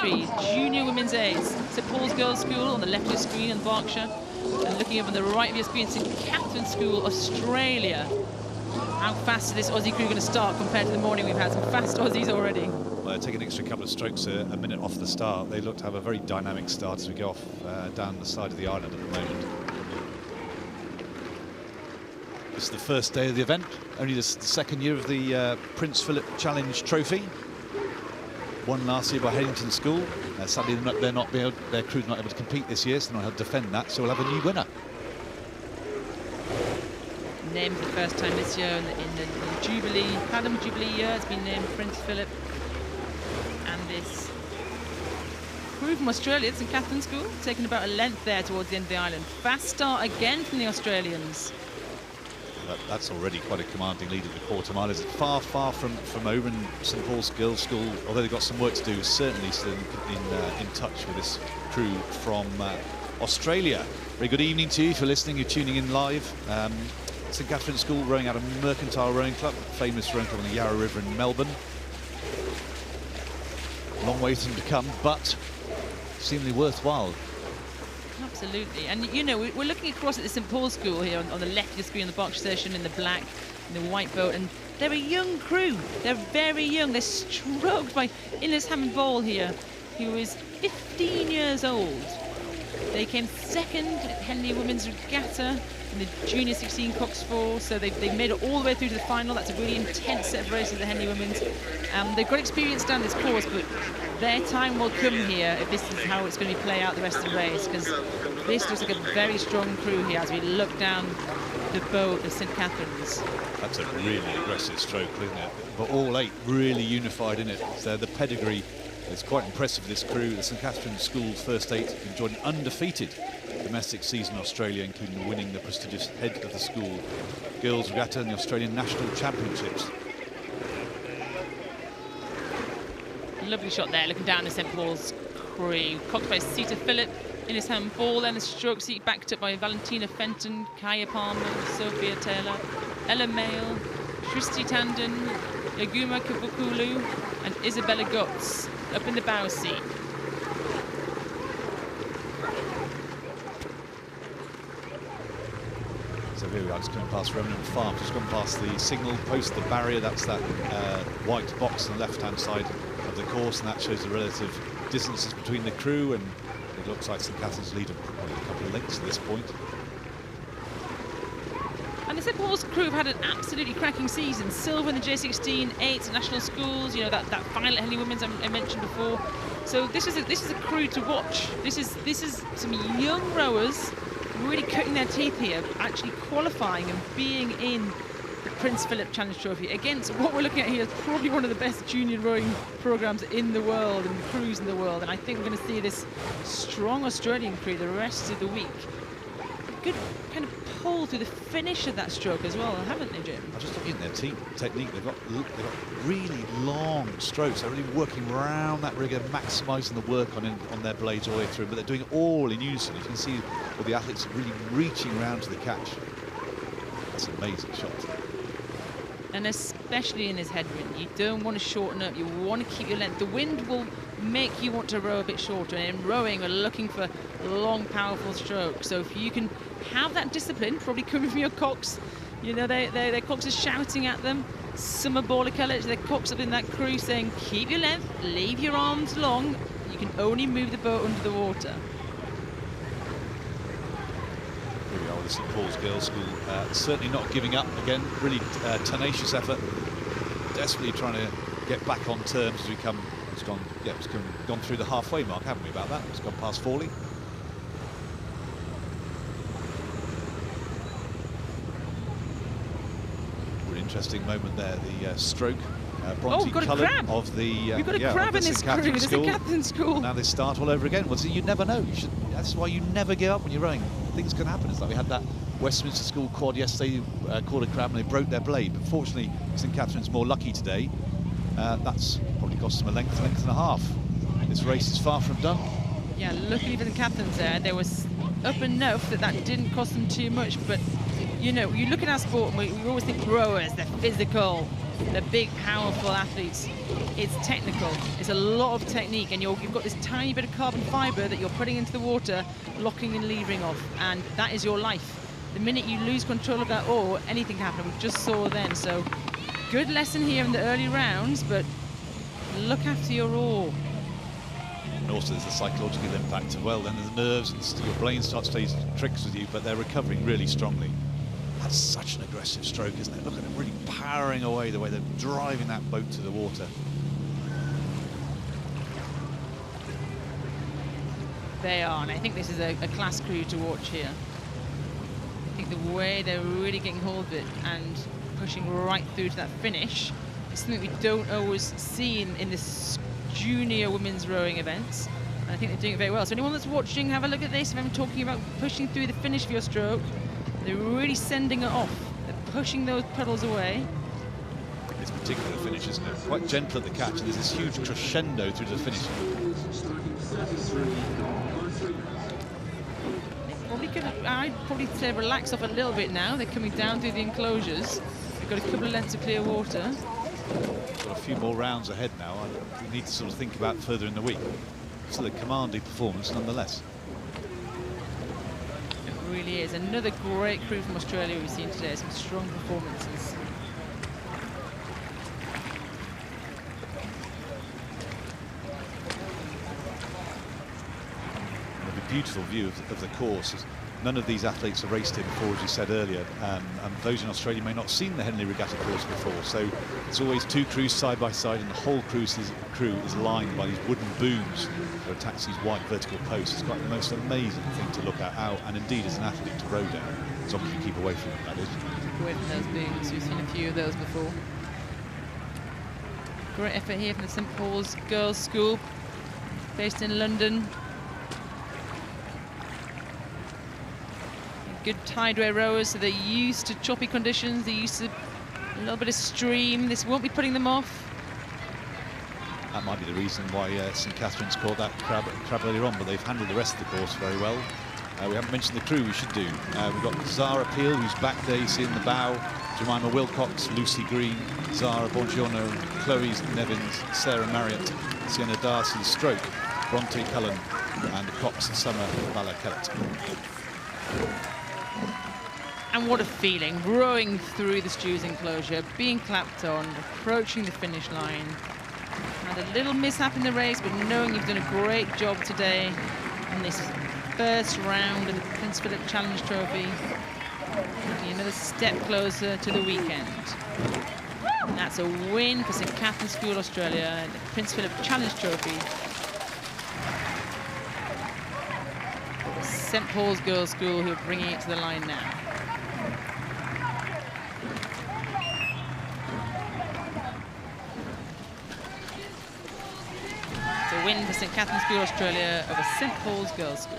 Trophy, Junior Women's Aids. St Paul's Girls' School on the left of your screen in Berkshire. And looking over on the right of your screen, St Catherine's School, Australia. How fast is this Aussie crew going to start compared to the morning we've had? Some fast Aussies already. Well, they're taking an extra couple of strokes a minute off the start. They look to have a very dynamic start as we go off down the side of the island at the moment. This is the first day of the event, only the second year of the Prince Philip Challenge Trophy. Won last year by Headington School. Sadly, their crew's not able to compete this year, so they're not able to defend that, so we'll have a new winner. Named for the first time this year in the Jubilee, Platinum Jubilee year, it's been named Prince Philip. And this crew from Australia, St Catherine's School, taking about a length there towards the end of the island. Fast start again from the Australians. That's already quite a commanding lead at the quarter mile. Is it far from over in St Paul's Girls' School? Although they've got some work to do, certainly still in touch with this crew from Australia. Very good evening to you if you're listening, you're tuning in live. St Catherine's School rowing out of Mercantile Rowing Club, famous rowing club on the Yarra River in Melbourne. Long way for them to come, but seemingly worthwhile. Absolutely, and you know, we're looking across at the St Paul's School here on the left of the screen, on the Berkshire station, in the black, in the white boat, and they're a young crew. They're very young. They're stroked by Innes Hammond Ball here, who is 15 years old. They came second at Henley Women's Regatta in the Junior 16 Cox 4, so they've made it all the way through to the final. That's a really intense set of races, the Henley Women's. They've got experience down this course, but their time will come here if this is how it's going to play out the rest of the race, because this looks like a very strong crew here as we look down the boat of St Catherine's. That's a really aggressive stroke, isn't it? But all 8 really unified in it. So the pedigree is quite impressive, this crew. The St Catherine's School's first 8 enjoyed an undefeated domestic season in Australia, including winning the prestigious Head of the School Girls Regatta and the Australian National Championships. Lovely shot there, looking down the St Paul's crew. Cocked by Sita Phillip, Innes Hammond Ball, and a stroke seat backed up by Valentina Fenton, Kaya Palmer, Sophia Taylor, Ella Mayle, Christy Tandon, Yaguma Kivukulu, and Isabella Gotts up in the bow seat. So here we are, just coming past Remnant Farm, just gone past the signal post, the barrier. That's that white box on the left-hand side of the course, and that shows the relative distances between the crew, and it looks like St Catherine's lead probably a couple of lengths at this point. And the St Paul's crew have had an absolutely cracking season. Silver in the J16, 8 national schools, you know, that final at Henley Women's I mentioned before. So this is a crew to watch. This is some young rowers really cutting their teeth here, actually qualifying and being in the Prince Philip Challenge Trophy against what we're looking at here is probably one of the best junior rowing programs in the world and crews in the world. And I think we're going to see this strong Australian crew the rest of the week. A good kind of pull through the finish of that stroke as well, haven't they, Jim? I'm just looking at their team technique. They've got really long strokes. They're really working around that rigger, maximising the work on their blades all the way through. But they're doing it all in unison. You can see all the athletes are really reaching around to the catch. That's an amazing shot. And especially in this headwind, you don't want to shorten up. You want to keep your length. The wind will make you want to row a bit shorter. And in rowing, we're looking for long, powerful strokes. So if you can have that discipline, probably coming from your cocks, you know, their cocks are shouting at them. Some are border colours, their cocks up in that crew saying, keep your length, leave your arms long. You can only move the boat under the water. Here we are with the St Paul's Girls' School. Certainly not giving up again. Really tenacious effort. Desperately trying to get back on terms as we come. It's gone through the halfway mark, haven't we, about that? It's gone past Fawley. Really interesting moment there. The stroke. Bronte colour of the we've got a crab in this crew, the St Catherine's School. Now they start all over again. Well, see, you never know. That's why you never give up when you're rowing. Things can happen. It's like we had that Westminster School quad yesterday, caught a crab and they broke their blade. But fortunately, St Catherine's more lucky today. That's probably cost them a length and a half. This race is far from done. Yeah, luckily for the Catherine's there was up enough that didn't cost them too much, but you know, you look at our sport and we always think rowers, they're physical, they're big, powerful athletes. It's technical. It's a lot of technique, and you've got this tiny bit of carbon fiber that you're putting into the water, locking and levering off, and that is your life. The minute you lose control of that oar, anything can happen. We just saw then. So good lesson here in the early rounds, but look after your oar. And also there's the psychological impact as well. Then there's nerves, and your brain starts to play tricks with you, but they're recovering really strongly. That's such an aggressive stroke, isn't it? Look at them really powering away, the way they're driving that boat to the water. They are, and I think this is a class crew to watch here. I think the way they're really getting hold of it and pushing right through to that finish is something we don't always see in this junior women's rowing events. And I think they're doing it very well. So anyone that's watching, have a look at this. If I'm talking about pushing through the finish of your stroke, they're really sending it off. They're pushing those puddles away. This particular finish is quite gentle at the catch, and there's this huge crescendo through to the finish. I'd probably say relax off a little bit now. They're coming down through the enclosures. They've got a couple of lengths of clear water. Got a few more rounds ahead now. We need to sort of think about further in the week. Still a commanding performance nonetheless. It really is. Another great crew from Australia we've seen today. Some strong performances. Beautiful view of the course. None of these athletes have raced here before, as you said earlier, and those in Australia may not have seen the Henley Regatta course before, so it's always two crews side by side, and the whole crew is lined by these wooden booms that attach these white vertical posts. It's quite the most amazing thing to look at, and indeed as an athlete to row down, as long as you keep away from them, that is. Keep away from those booms. We've seen a few of those before. Great effort here from the St Paul's Girls' School, based in London. Good tideway rowers, so they're used to choppy conditions, they're used to a little bit of stream. This won't be putting them off. That might be the reason why St Catherine's caught that crab earlier on, but they've handled the rest of the course very well. We haven't mentioned the crew we should do. We've got Zara Peel, who's back there, you see in the bow, Jemima Wilcox, Lucy Green, Zara Bongiorno, Chloe Nevins, Sarah Marriott, Sienna Darcy, Stroke, Bronte Cullen, and Cox and Summer Bala Kellett. And what a feeling, rowing through the Stews enclosure, being clapped on, approaching the finish line. Had a little mishap in the race, but knowing you've done a great job today in this first round of the Prince Philip Challenge Trophy. Taking another step closer to the weekend. And that's a win for St Catherine's School Australia and the Prince Philip Challenge Trophy. St Paul's Girls' School, who are bringing it to the line now. It's a win for St Catherine's School Australia over St Paul's Girls' School.